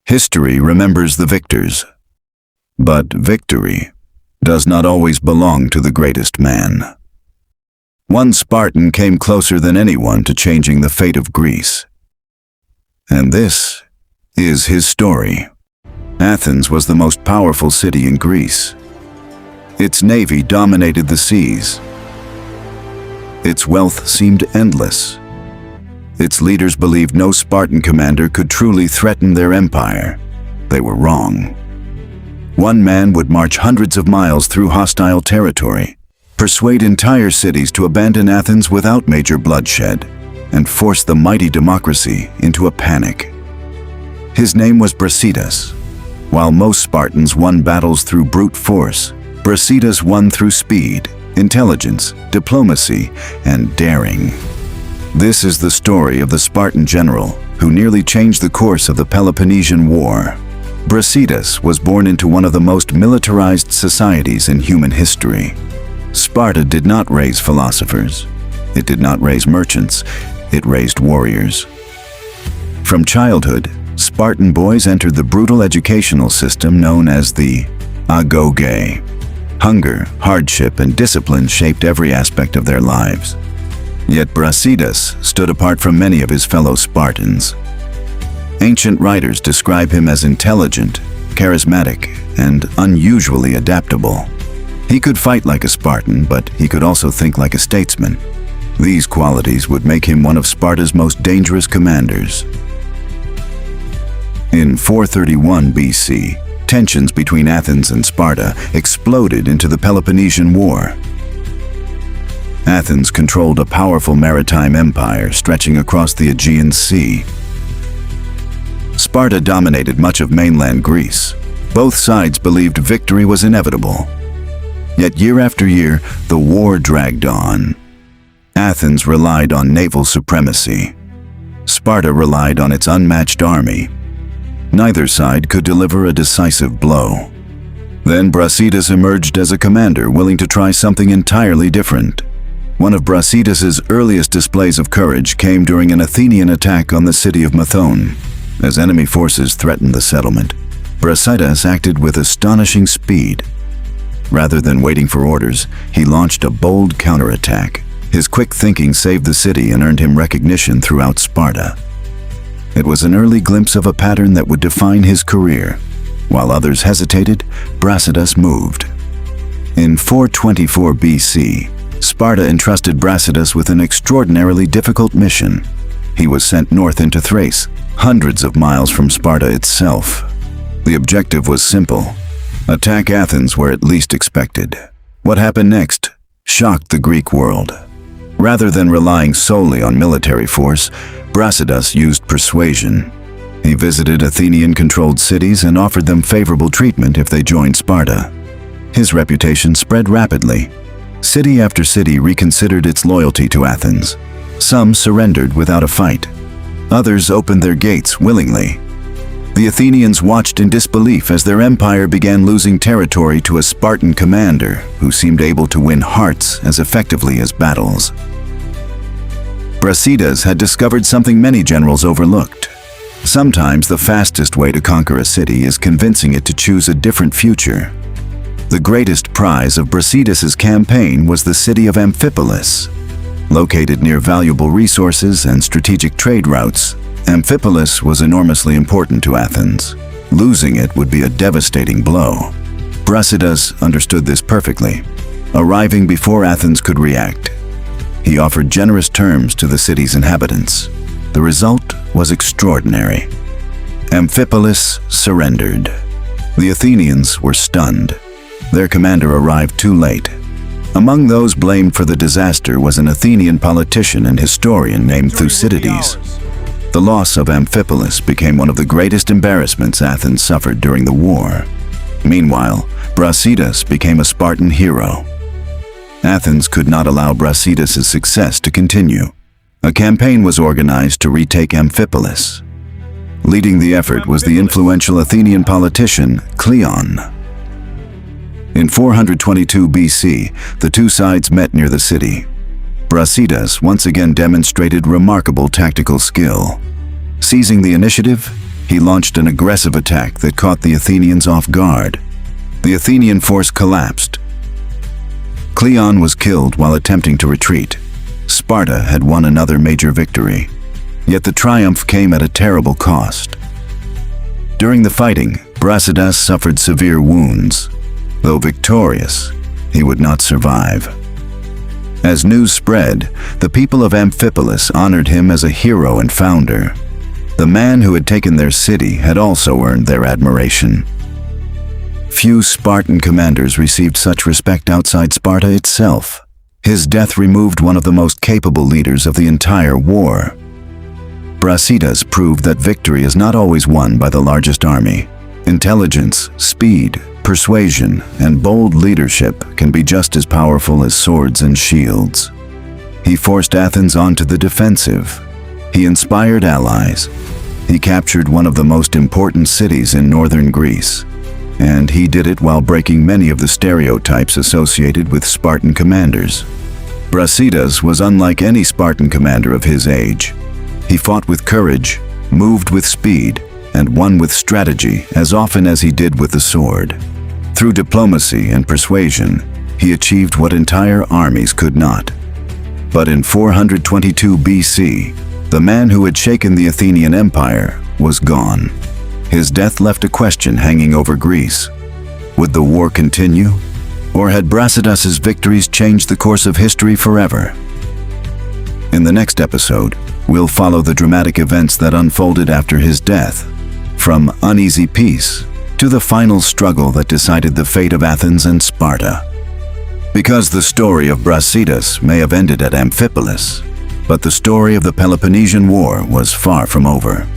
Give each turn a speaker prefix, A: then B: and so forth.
A: History remembers the victors, but victory does not always belong to the greatest man. One Spartan came closer than anyone to changing the fate of Greece. And this is his story. Athens was the most powerful city in Greece. Its navy dominated the seas. Its wealth seemed endless. Its leaders believed no Spartan commander could truly threaten their empire. They were wrong. One man would march hundreds of miles through hostile territory, persuade entire cities to abandon Athens without major bloodshed, and force the mighty democracy into a panic. His name was Brasidas. While most Spartans won battles through brute force, Brasidas won through speed, intelligence, diplomacy, and daring. This is the story of the Spartan general who nearly changed the course of the Peloponnesian War. Brasidas was born into one of the most militarized societies in human history. Sparta did not raise philosophers. It did not raise merchants. It raised warriors. From childhood, Spartan boys entered the brutal educational system known as the agoge. Hunger, hardship, and discipline shaped every aspect of their lives. Yet Brasidas stood apart from many of his fellow Spartans. Ancient writers describe him as intelligent, charismatic, and unusually adaptable. He could fight like a Spartan, but he could also think like a statesman. These qualities would make him one of Sparta's most dangerous commanders. In 431 BC, tensions between Athens and Sparta exploded into the Peloponnesian War. Athens controlled a powerful maritime empire stretching across the Aegean Sea. Sparta dominated much of mainland Greece. Both sides believed victory was inevitable. Yet year after year, the war dragged on. Athens relied on naval supremacy. Sparta relied on its unmatched army. Neither side could deliver a decisive blow. Then Brasidas emerged as a commander willing to try something entirely different. One of Brasidas's earliest displays of courage came during an Athenian attack on the city of Methone. As enemy forces threatened the settlement, Brasidas acted with astonishing speed. Rather than waiting for orders, he launched a bold counterattack. His quick thinking saved the city and earned him recognition throughout Sparta. It was an early glimpse of a pattern that would define his career. While others hesitated, Brasidas moved. In 424 BC, Sparta entrusted Brasidas with an extraordinarily difficult mission. He was sent north into Thrace, hundreds of miles from Sparta itself. The objective was simple: attack Athens where it least expected. What happened next shocked the Greek world. Rather than relying solely on military force, Brasidas used persuasion. He visited Athenian-controlled cities and offered them favorable treatment if they joined Sparta. His reputation spread rapidly. City after city reconsidered its loyalty to Athens. Some surrendered without a fight. Others opened their gates willingly. The Athenians watched in disbelief as their empire began losing territory to a Spartan commander who seemed able to win hearts as effectively as battles. Brasidas had discovered something many generals overlooked. Sometimes the fastest way to conquer a city is convincing it to choose a different future. The greatest prize of Brasidas's campaign was the city of Amphipolis. Located near valuable resources and strategic trade routes, Amphipolis was enormously important to Athens. Losing it would be a devastating blow. Brasidas understood this perfectly. Arriving before Athens could react, he offered generous terms to the city's inhabitants. The result was extraordinary. Amphipolis surrendered. The Athenians were stunned. Their commander arrived too late. Among those blamed for the disaster was an Athenian politician and historian named Thucydides. The loss of Amphipolis became one of the greatest embarrassments Athens suffered during the war. Meanwhile, Brasidas became a Spartan hero. Athens could not allow Brasidas's success to continue. A campaign was organized to retake Amphipolis. Leading the effort was the influential Athenian politician Cleon. In 422 BC, the two sides met near the city. Brasidas once again demonstrated remarkable tactical skill. Seizing the initiative, he launched an aggressive attack that caught the Athenians off guard. The Athenian force collapsed. Cleon was killed while attempting to retreat. Sparta had won another major victory, yet the triumph came at a terrible cost. During the fighting, Brasidas suffered severe wounds. Though victorious, he would not survive. As news spread, the people of Amphipolis honored him as a hero and founder. The man who had taken their city had also earned their admiration. Few Spartan commanders received such respect outside Sparta itself. His death removed one of the most capable leaders of the entire war. Brasidas proved that victory is not always won by the largest army. Intelligence, speed, persuasion, and bold leadership can be just as powerful as swords and shields. He forced Athens onto the defensive. He inspired allies. He captured one of the most important cities in northern Greece. And he did it while breaking many of the stereotypes associated with Spartan commanders. Brasidas was unlike any Spartan commander of his age. He fought with courage, moved with speed, and won with strategy as often as he did with the sword. Through diplomacy and persuasion, he achieved what entire armies could not. But in 422 BC, the man who had shaken the Athenian Empire was gone. His death left a question hanging over Greece. Would the war continue? Or had Brasidas's victories changed the course of history forever? In the next episode, we'll follow the dramatic events that unfolded after his death, from uneasy peace to the final struggle that decided the fate of Athens and Sparta. Because the story of Brasidas may have ended at Amphipolis, but the story of the Peloponnesian War was far from over.